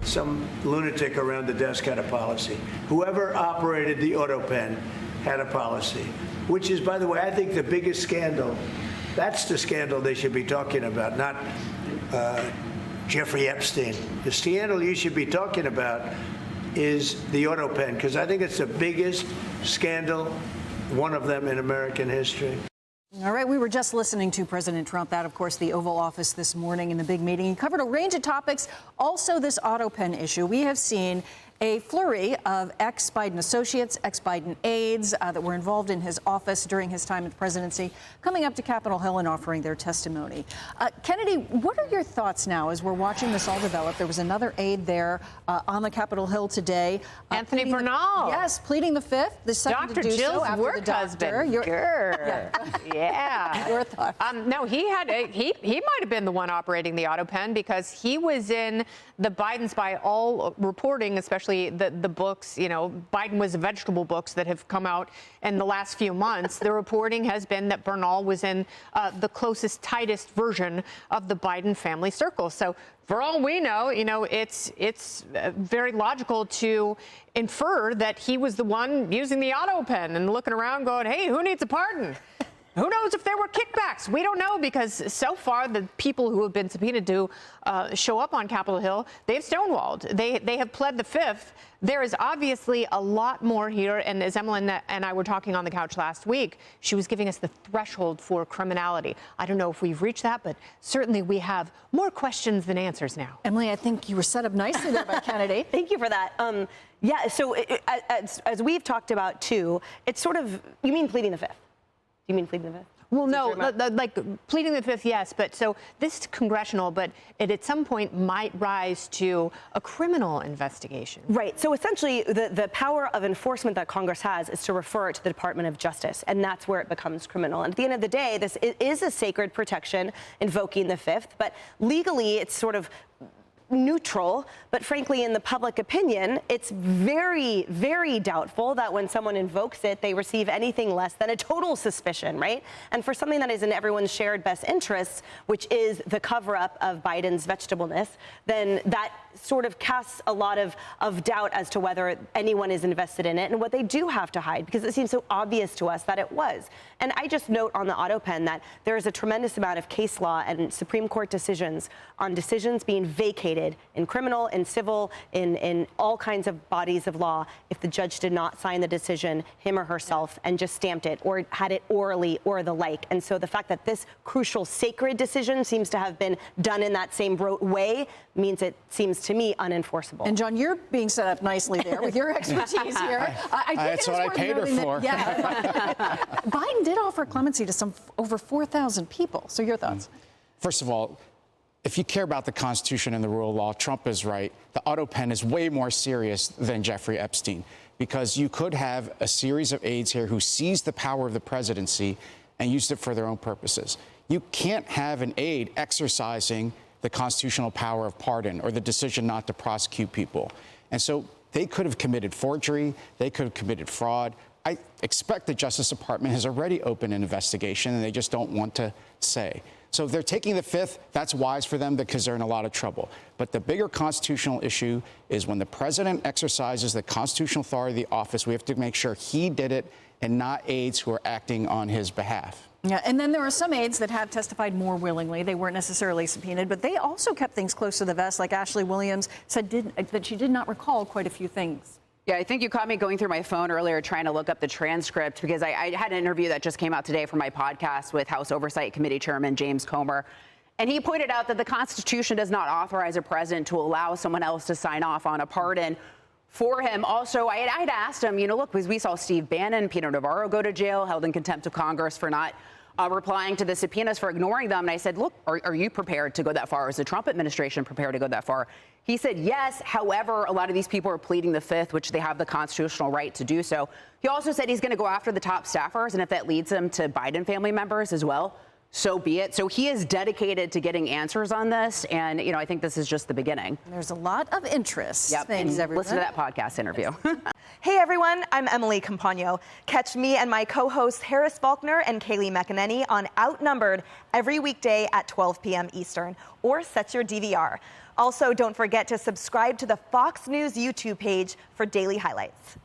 some lunatic around the desk had a policy. Whoever operated the auto pen had a policy, which is, by the way, I think the biggest scandal. That's the scandal they should be talking about, not Jeffrey Epstein. The scandal you should be talking about is the auto pen, because I think it's the biggest scandal, one of them in American history. All right, we were just listening to President Trump at, of course, the Oval Office this morning in the big meeting. He covered a range of topics, also this auto pen issue. We have seen a flurry of ex-Biden associates, ex-Biden aides that were involved in his office during his time in the presidency, coming up to Capitol Hill and offering their testimony. Kennedy, what are your thoughts now as we're watching this all develop? There was another aide there on the Capitol Hill today. Anthony Bernal. Yes, pleading the fifth. The second Dr. to do Jill's so after work the doctor. husband. Yeah. Your thoughts? No, he might have been the one operating the auto pen, because he was in the Bidens by all reporting, especially the books, Biden was vegetable books that have come out in the last few months. The reporting has been that Bernal was in the closest, tightest version of the Biden family circle. So for all we know, it's very logical to infer that he was the one using the auto pen and looking around going, hey, who needs a pardon? Who knows if there were kickbacks? We don't know, because so far the people who have been subpoenaed to show up on Capitol Hill, they've stonewalled. They have pled the fifth. There is obviously a lot more here. And as Emily and I were talking on the couch last week, she was giving us the threshold for criminality. I don't know if we've reached that, but certainly we have more questions than answers now. Emily, I think you were set up nicely there by Kennedy. Thank you for that. Yeah, so as we've talked about, too, it's sort of, you mean pleading the fifth? Do you mean pleading the fifth? Well, no, like pleading the fifth, yes. But so this is congressional, but it at some point might rise to a criminal investigation. Right. So essentially, the power of enforcement that Congress has is to refer it to the Department of Justice, and that's where it becomes criminal. And at the end of the day, this is a sacred protection, invoking the fifth, but legally it's sort of neutral, but frankly, in the public opinion, it's very, very doubtful that when someone invokes it, they receive anything less than a total suspicion, right? And for something that is in everyone's shared best interests, which is the cover-up of Biden's vegetableness, then that sort of casts a lot of doubt as to whether anyone is invested in it and what they do have to hide, because it seems so obvious to us that it was. And I just note on the auto pen that there is a tremendous amount of case law and Supreme Court decisions on decisions being vacated in criminal, in civil, in all kinds of bodies of law if the judge did not sign the decision, him or herself, and just stamped it or had it orally or the like. And so the fact that this crucial, sacred decision seems to have been done in that same way means it seems to me unenforceable. And John, you're being set up nicely there with your expertise here. I think that's what I paid her for. Biden did offer clemency to some over 4,000 people. So your thoughts? First of all, if you care about the Constitution and the rule of law, Trump is right. The auto pen is way more serious than Jeffrey Epstein, because you could have a series of aides here who seized the power of the presidency and used it for their own purposes. You can't have an aide exercising the constitutional power of pardon or the decision not to prosecute people. And so they could have committed forgery. They could have committed fraud. I expect the Justice Department has already opened an investigation, and they just don't want to say. So if they're taking the fifth, that's wise for them, because they're in a lot of trouble. But the bigger constitutional issue is when the president exercises the constitutional authority of the office, we have to make sure he did it and not aides who are acting on his behalf. Yeah, and then there are some aides that have testified more willingly. They weren't necessarily subpoenaed, but they also kept things close to the vest, like Ashley Williams said that she did not recall quite a few things. Yeah, I think you caught me going through my phone earlier trying to look up the transcript, because I had an interview that just came out today for my podcast with House Oversight Committee Chairman James Comer. And he pointed out that the Constitution does not authorize a president to allow someone else to sign off on a pardon for him. Also, I'd asked him, look, because we saw Steve Bannon, Peter Navarro go to jail, held in contempt of Congress for not replying to the subpoenas, for ignoring them. And I said, look, are you prepared to go that far? Is the Trump administration prepared to go that far? He said yes. However, a lot of these people are pleading the fifth, which they have the constitutional right to do so. He also said he's going to go after the top staffers, and if that leads him to Biden family members as well. so be it. So he is dedicated to getting answers on this. And, I think this is just the beginning. There's a lot of interest. Yep. Thanks, and everyone. listen to that podcast interview. Hey everyone, I'm Emily Campagno. Catch me and my co-hosts Harris Faulkner and Kaylee McEnany on Outnumbered every weekday at 12 p.m. Eastern, or set your DVR. Also, don't forget to subscribe to the Fox News YouTube page for daily highlights.